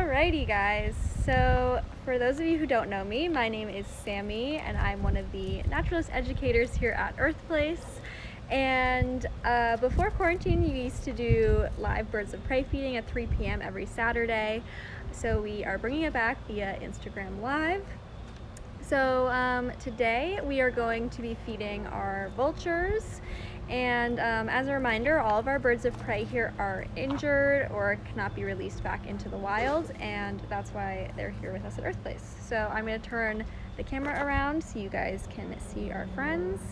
Alrighty guys, so for those of you who don't know me, my name is Sammy and I'm one of the naturalist educators here at Earthplace. And before quarantine, you used to do live birds of prey feeding at 3 p.m. every Saturday. So we are bringing it back via Instagram Live. So today we are going to be feeding our vultures. And as a reminder, all of our birds of prey here are injured or cannot be released back into the wild, and that's why they're here with us at Earthplace. So I'm going to turn the camera around so you guys can see our friends.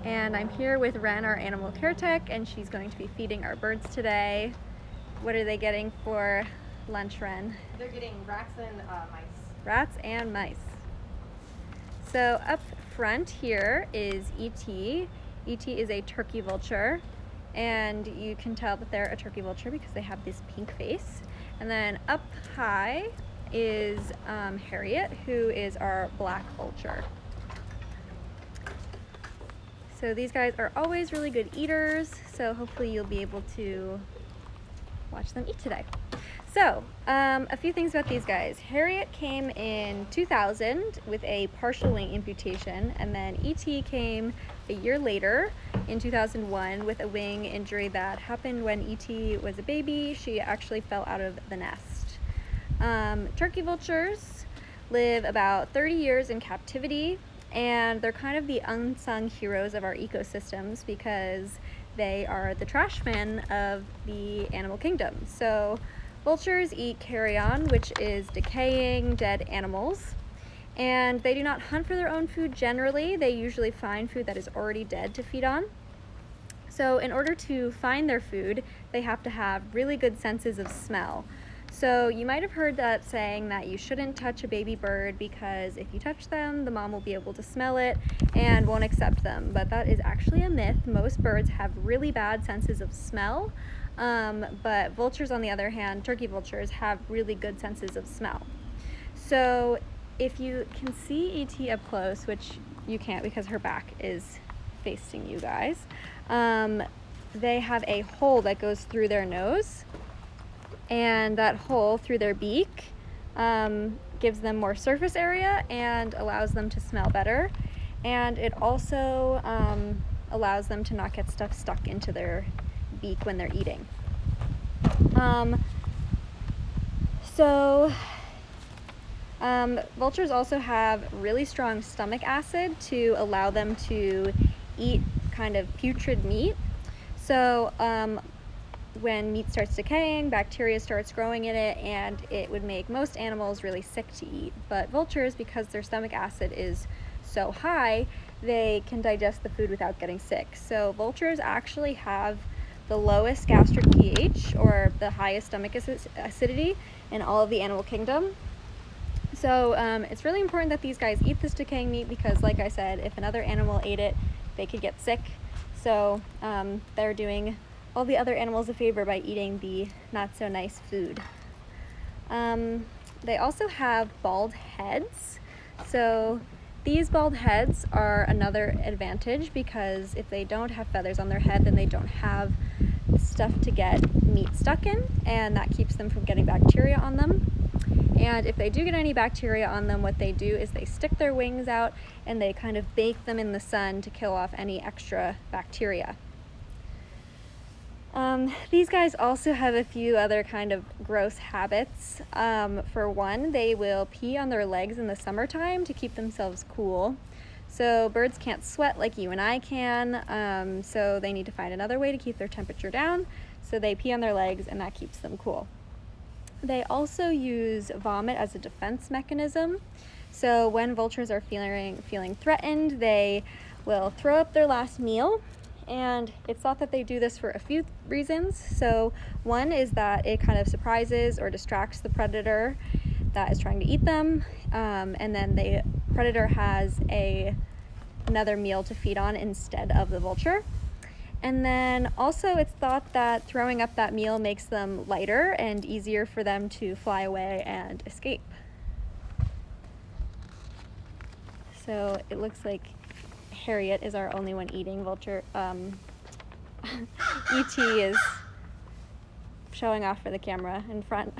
And I'm here with Ren, our animal care tech, and she's going to be feeding our birds today. What are they getting for lunch, Ren? They're getting rats and mice. Rats and mice. So up front here is E.T. E.T. is a turkey vulture, and you can tell that they're a turkey vulture because they have this pink face. And then up high is Harriet, who is our black vulture. So these guys are always really good eaters, so hopefully you'll be able to watch them eat today. So, a few things about these guys. Harriet came in 2000 with a partial wing amputation, and then E.T. came a year later in 2001 with a wing injury that happened when E.T. was a baby. She actually fell out of the nest. Turkey vultures live about 30 years in captivity, and they're kind of the unsung heroes of our ecosystems because they are the trash men of the animal kingdom. So vultures eat carrion, which is decaying dead animals, and they do not hunt for their own food generally. They usually find food that is already dead to feed on. So in order to find their food, they have to have really good senses of smell. So you might have heard that saying that you shouldn't touch a baby bird because if you touch them, the mom will be able to smell it and won't accept them. But that is actually a myth. Most birds have really bad senses of smell. But vultures, on the other hand, turkey vultures, have really good senses of smell. So if you can see E.T. up close, which you can't because her back is facing you guys, they have a hole that goes through their nose, and that hole through their beak gives them more surface area and allows them to smell better. And it also allows them to not get stuff stuck into their beak when they're eating. Vultures also have really strong stomach acid to allow them to eat kind of putrid meat. So when meat starts decaying, bacteria starts growing in it, and it would make most animals really sick to eat. But vultures, because their stomach acid is so high, they can digest the food without getting sick. So vultures actually have the lowest gastric pH, or the highest stomach acidity, in all of the animal kingdom. So it's really important that these guys eat this decaying meat because, like I said, if another animal ate it, they could get sick. So they're doing all the other animals a favor by eating the not so nice food. They also have bald heads. So these bald heads are another advantage because if they don't have feathers on their head, then they don't have stuff to get meat stuck in, and that keeps them from getting bacteria on them. And if they do get any bacteria on them, what they do is they stick their wings out and they kind of bake them in the sun to kill off any extra bacteria. These guys also have a few other kind of gross habits. For one, they will pee on their legs in the summertime to keep themselves cool. So birds can't sweat like you and I can, so they need to find another way to keep their temperature down. So they pee on their legs, and that keeps them cool. They also use vomit as a defense mechanism. So when vultures are feeling threatened, they will throw up their last meal. And it's thought that they do this for a few reasons. So one is that it kind of surprises or distracts the predator that is trying to eat them. And then the predator has another meal to feed on instead of the vulture. And then also it's thought that throwing up that meal makes them lighter and easier for them to fly away and escape. So it looks like Harriet is our only one eating. Vulture, E.T. is showing off for the camera in front.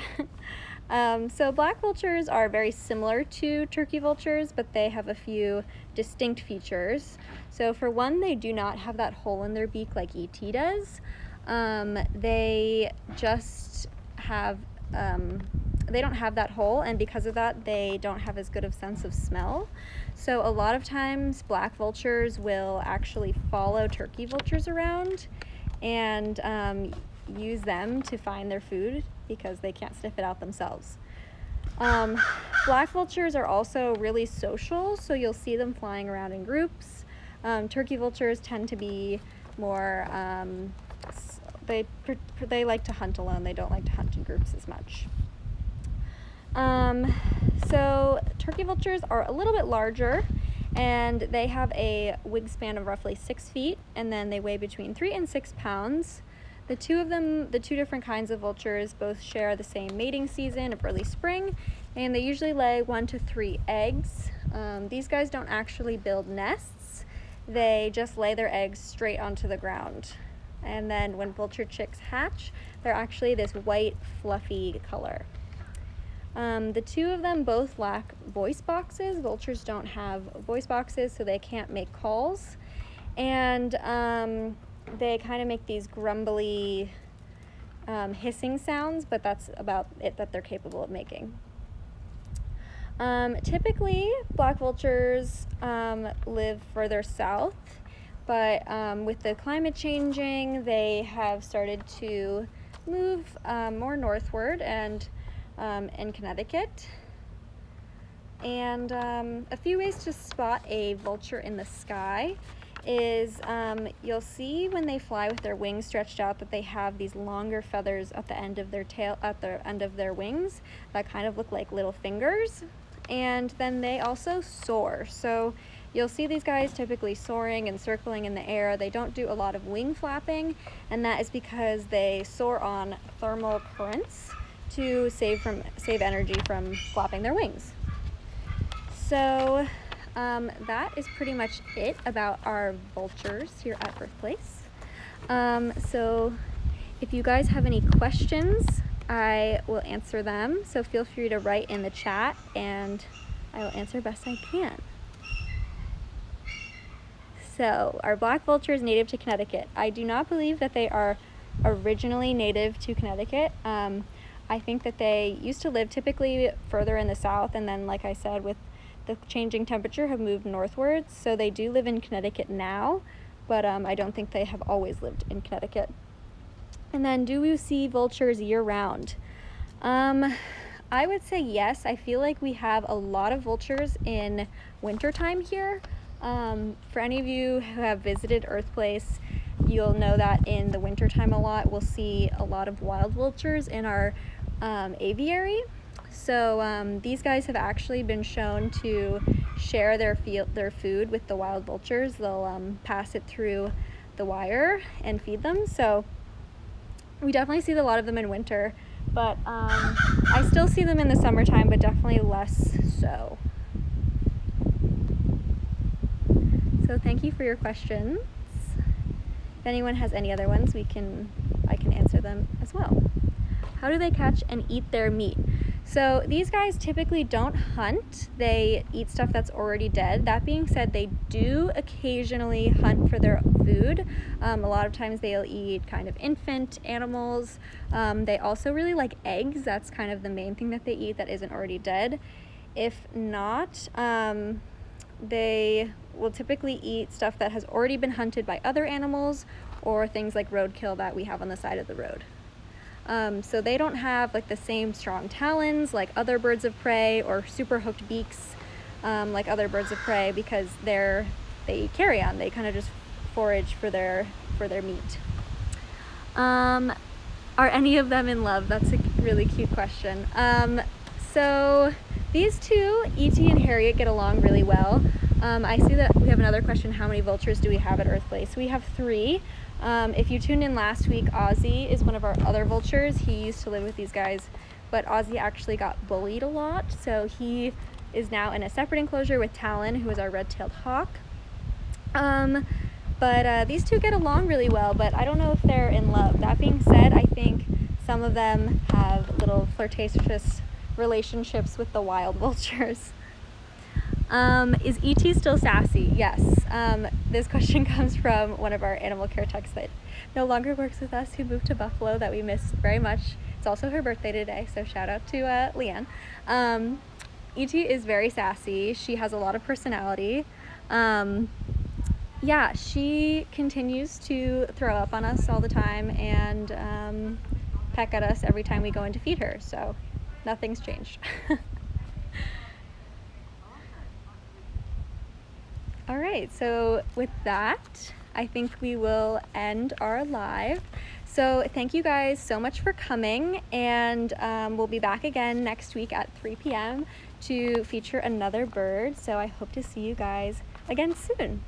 So black vultures are very similar to turkey vultures, but they have a few distinct features. So for one, they do not have that hole in their beak like ET does. They just have, they don't have that hole, and because of that, they don't have as good of sense of smell. So a lot of times black vultures will actually follow turkey vultures around and use them to find their food because they can't sniff it out themselves. Black vultures are also really social, so you'll see them flying around in groups. Turkey vultures tend to be more, they like to hunt alone. They don't like to hunt in groups as much. So turkey vultures are a little bit larger, and they have a wingspan of roughly 6 feet, and then they weigh between 3 and 6 pounds. The two different kinds of vultures both share the same mating season of early spring, and they usually lay 1 to 3 eggs. These guys don't actually build nests. They just lay their eggs straight onto the ground. And then when vulture chicks hatch, they're actually this white, fluffy color. The two of them both lack voice boxes. Vultures don't have voice boxes, so they can't make calls. And they kind of make these grumbly hissing sounds, but that's about it that they're capable of making. Typically, black vultures live further south, but with the climate changing, they have started to move more northward and in Connecticut. And a few ways to spot a vulture in the sky is you'll see when they fly with their wings stretched out that they have these longer feathers at the end of their tail, at the end of their wings, that kind of look like little fingers. And then they also soar. So you'll see these guys typically soaring and circling in the air. They don't do a lot of wing flapping, and that is because they soar on thermal currents to save energy from flapping their wings. So that is pretty much it about our vultures here at Earthplace. So if you guys have any questions, I will answer them. So feel free to write in the chat and I will answer best I can. So our black vulture is native to Connecticut. I do not believe that they are originally native to Connecticut. I think that they used to live typically further in the south, and then, like I said, with the changing temperature, have moved northwards. So they do live in Connecticut now, but I don't think they have always lived in Connecticut. And then, do we see vultures year-round? I would say yes. I feel like we have a lot of vultures in wintertime here. For any of you who have visited Earthplace, you'll know that in the wintertime a lot, we'll see a lot of wild vultures in our aviary. So these guys have actually been shown to share their food with the wild vultures. They'll pass it through the wire and feed them. So we definitely see a lot of them in winter, but I still see them in the summertime, but definitely less so. So thank you for your questions. If anyone has any other ones, I can answer them as well. How do they catch and eat their meat? So these guys typically don't hunt. They eat stuff that's already dead. That being said, they do occasionally hunt for their food. A lot of times they'll eat kind of infant animals. They also really like eggs. That's kind of the main thing that they eat that isn't already dead. If not, they will typically eat stuff that has already been hunted by other animals or things like roadkill that we have on the side of the road. So they don't have like the same strong talons like other birds of prey, or super hooked beaks like other birds of prey, because they eat carrion. They kind of just forage for their meat. Are any of them in love? That's a really cute question. So these two, E.T. and Harriet, get along really well. I see that we have another question. How many vultures do we have at Earthplace? We have 3. If you tuned in last week, Ozzy is one of our other vultures. He used to live with these guys, but Ozzy actually got bullied a lot. So he is now in a separate enclosure with Talon, who is our red-tailed hawk. But these two get along really well, but I don't know if they're in love. That being said, I think some of them have little flirtatious relationships with the wild vultures. Is E.T. still sassy? Yes. This question comes from one of our animal care techs that no longer works with us, who moved to Buffalo, that we miss very much. It's also her birthday today, so shout out to Leanne. E.T. is very sassy. She has a lot of personality. Yeah, she continues to throw up on us all the time and peck at us every time we go in to feed her, so nothing's changed. All right, so with that, I think we will end our live. So thank you guys so much for coming, and we'll be back again next week at 3 p.m. to feature another bird. So I hope to see you guys again soon.